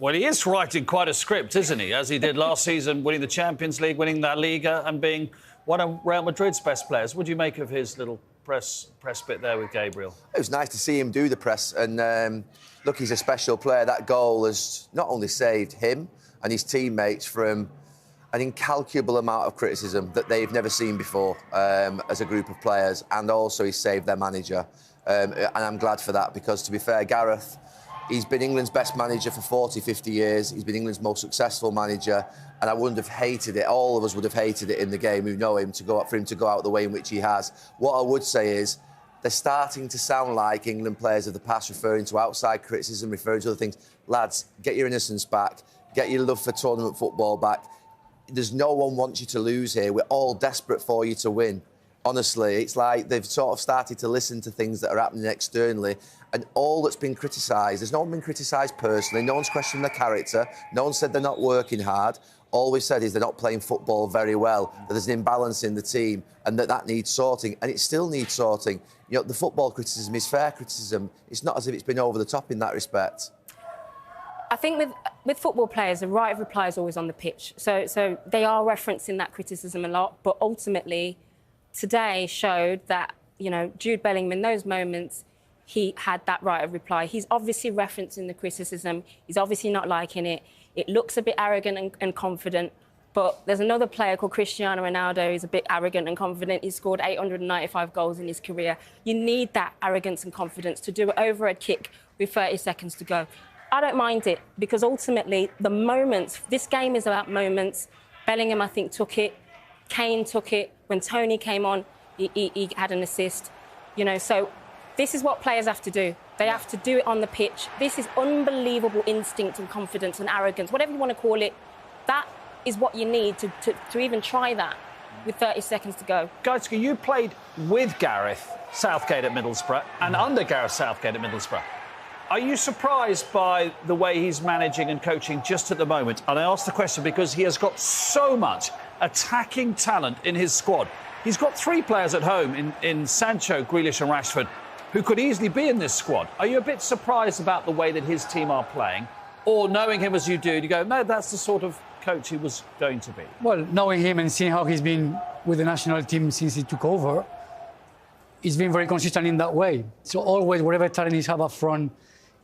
Well, he is writing quite a script, isn't he? As he did last season, winning the Champions League, winning La Liga and being one of Real Madrid's best players. What do you make of his little press bit there with Gabriel? It was nice to see him do the press. And look, he's a special player. That goal has not only saved him and his teammates from an incalculable amount of criticism that they've never seen before as a group of players, and also he's saved their manager. And I'm glad for that because, to be fair, Gareth, he's been England's best manager for 40, 50 years. He's been England's most successful manager, and I wouldn't have hated it. All of us would have hated it in the game who know him for him to go out the way in which he has. What I would say is they're starting to sound like England players of the past, referring to outside criticism, referring to other things. Lads, get your innocence back. Get your love for tournament football back. There's no one wants you to lose here. We're all desperate for you to win. Honestly, it's like they've sort of started to listen to things that are happening externally, and all that's been criticised, there's no one been criticised personally, no one's questioned their character, no one said they're not working hard. All we've said is they're not playing football very well, that there's an imbalance in the team, and that needs sorting, and it still needs sorting. You know, the football criticism is fair criticism. It's not as if it's been over the top in that respect. I think with football players, the right of reply is always on the pitch. So they are referencing that criticism a lot, but ultimately, today showed that, you know, Jude Bellingham, in those moments, he had that right of reply. He's obviously referencing the criticism. He's obviously not liking it. It looks a bit arrogant and confident. But there's another player called Cristiano Ronaldo who's a bit arrogant and confident. He's scored 895 goals in his career. You need that arrogance and confidence to do it over a kick with 30 seconds to go. I don't mind it because ultimately the moments, this game is about moments. Bellingham, I think, took it. Kane took it. When Tony came on, he had an assist. You know, so this is what players have to do. They have to do it on the pitch. This is unbelievable instinct and confidence and arrogance, whatever you want to call it. That is what you need to even try that with 30 seconds to go. Geitske, you played with Gareth Southgate at Middlesbrough and under Gareth Southgate at Middlesbrough. Are you surprised by the way he's managing and coaching just at the moment? And I ask the question because he has got so much attacking talent in his squad. He's got three players at home in Sancho, Grealish and Rashford who could easily be in this squad. Are you a bit surprised about the way that his team are playing? Or knowing him as you do, you go, no, that's the sort of coach he was going to be? Well, knowing him and seeing how he's been with the national team since he took over, he's been very consistent in that way. So always, whatever talent he's have up front,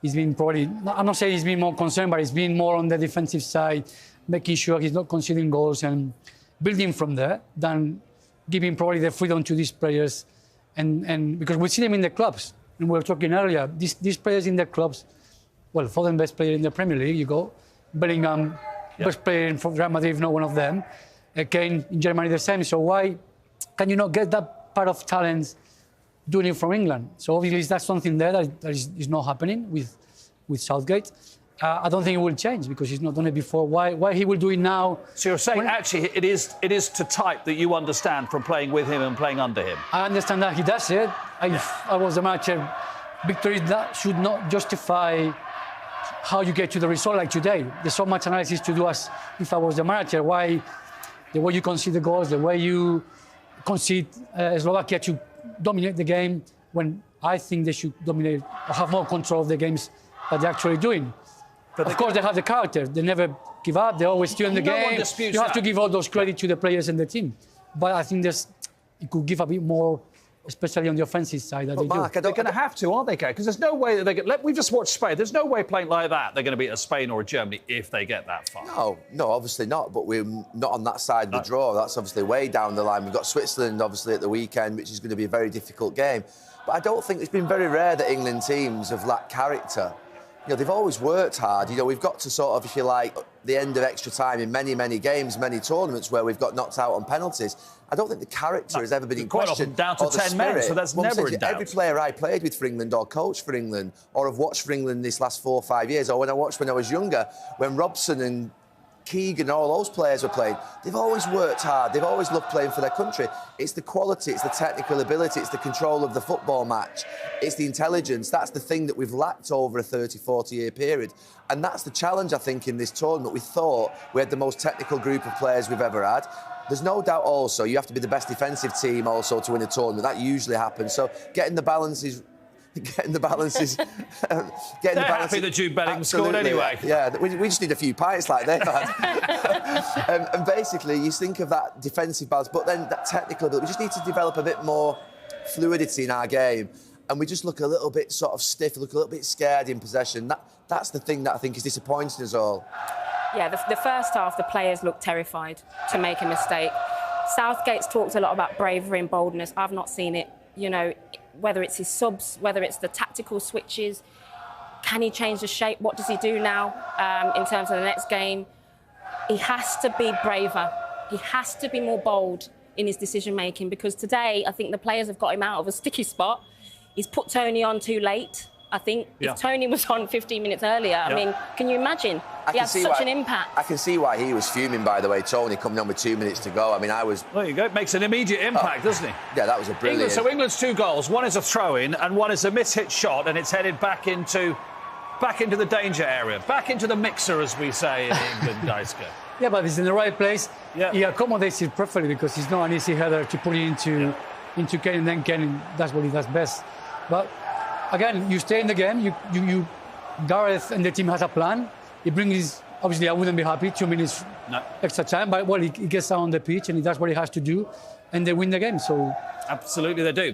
he's been probably, I'm not saying he's been more concerned, but he's been more on the defensive side, making sure he's not conceding goals and building from there than giving probably the freedom to these players. And because we see them in the clubs, and we were talking earlier, these players in the clubs, well, Foden, best player in the Premier League, you go. Bellingham, best player in Real Madrid, if not one of them. Kane in Germany, the same. So why can you not get that part of talent doing it from England? So obviously that's something there that is not happening with Southgate. I don't think it will change because he's not done it before. Why he will do it now? So you're saying actually it is to type that you understand from playing with him and playing under him? I understand that he does it. If I was the manager, victories that should not justify how you get to the result like today. There's so much analysis to do as if I was the manager. Why the way you concede the goals, the way you concede Slovakia to dominate the game when I think they should dominate or have more control of the games that they're actually doing. But of course, they have the character. They never give up. They always steal in the game. You have to give all those credit to the players and the team. But I think it could give a bit more, especially on the offensive side. That Mark, they're going to have to, aren't they, Gary? Because there's no way that they get. We've just watched Spain. There's no way playing like that they're going to beat a Spain or a Germany if they get that far. No, obviously not. But we're not on that side of the draw. That's obviously way down the line. We've got Switzerland, obviously, at the weekend, which is going to be a very difficult game. But I don't think it's been very rare that England teams have lacked character. You know, they've always worked hard. You know, we've got to sort of, if you like, the end of extra time in many, many games, many tournaments where we've got knocked out on penalties. I don't think the character has ever been in question. Quite often down to 10 men, so that's never in doubt. Every player I played with for England or coached for England or have watched for England this last 4 or 5 years, or when I watched when I was younger, when Robson and Keegan, all those players were playing, they've always worked hard. They've always loved playing for their country. It's the quality, it's the technical ability, it's the control of the football match, it's the intelligence. That's the thing that we've lacked over a 30, 40-year period. And that's the challenge, I think, in this tournament. We thought we had the most technical group of players we've ever had. There's no doubt also you have to be the best defensive team also to win a tournament. That usually happens. So getting the balance is getting the balances. They're happy that Jude Bellingham scored anyway. Yeah, we just need a few pints like they've had. And basically, you think of that defensive balance, but then that technical ability. We just need to develop a bit more fluidity in our game. And we just look a little bit sort of stiff, look a little bit scared in possession. That's the thing that I think is disappointing us all. Yeah, the first half, the players looked terrified to make a mistake. Southgate's talked a lot about bravery and boldness. I've not seen it, you know, whether it's his subs, whether it's the tactical switches. Can he change the shape? What does he do now in terms of the next game? He has to be braver. He has to be more bold in his decision-making, because today I think the players have got him out of a sticky spot. He's put Tony on too late, I think. Yeah. If Tony was on 15 minutes earlier, I mean, can you imagine? He had such an impact. I can see why he was fuming, by the way, Tony, coming on with 2 minutes to go. I mean, I was... There you go. It makes an immediate impact, doesn't he? Yeah, that was a brilliant... So England's 2 goals. One is a throw-in and one is a mishit shot, and it's headed back into the danger area, back into the mixer, as we say in England, Deiske. Yeah, but he's in the right place. Yeah. He accommodates it perfectly because he's not an easy header to put it into Kane, and then Kane, that's what he does best. But again, you stay in the game. You Gareth and the team has a plan. He brings, obviously, I wouldn't be happy, 2 minutes extra time, but well, he gets out on the pitch and he does what he has to do, and they win the game. So absolutely, they do.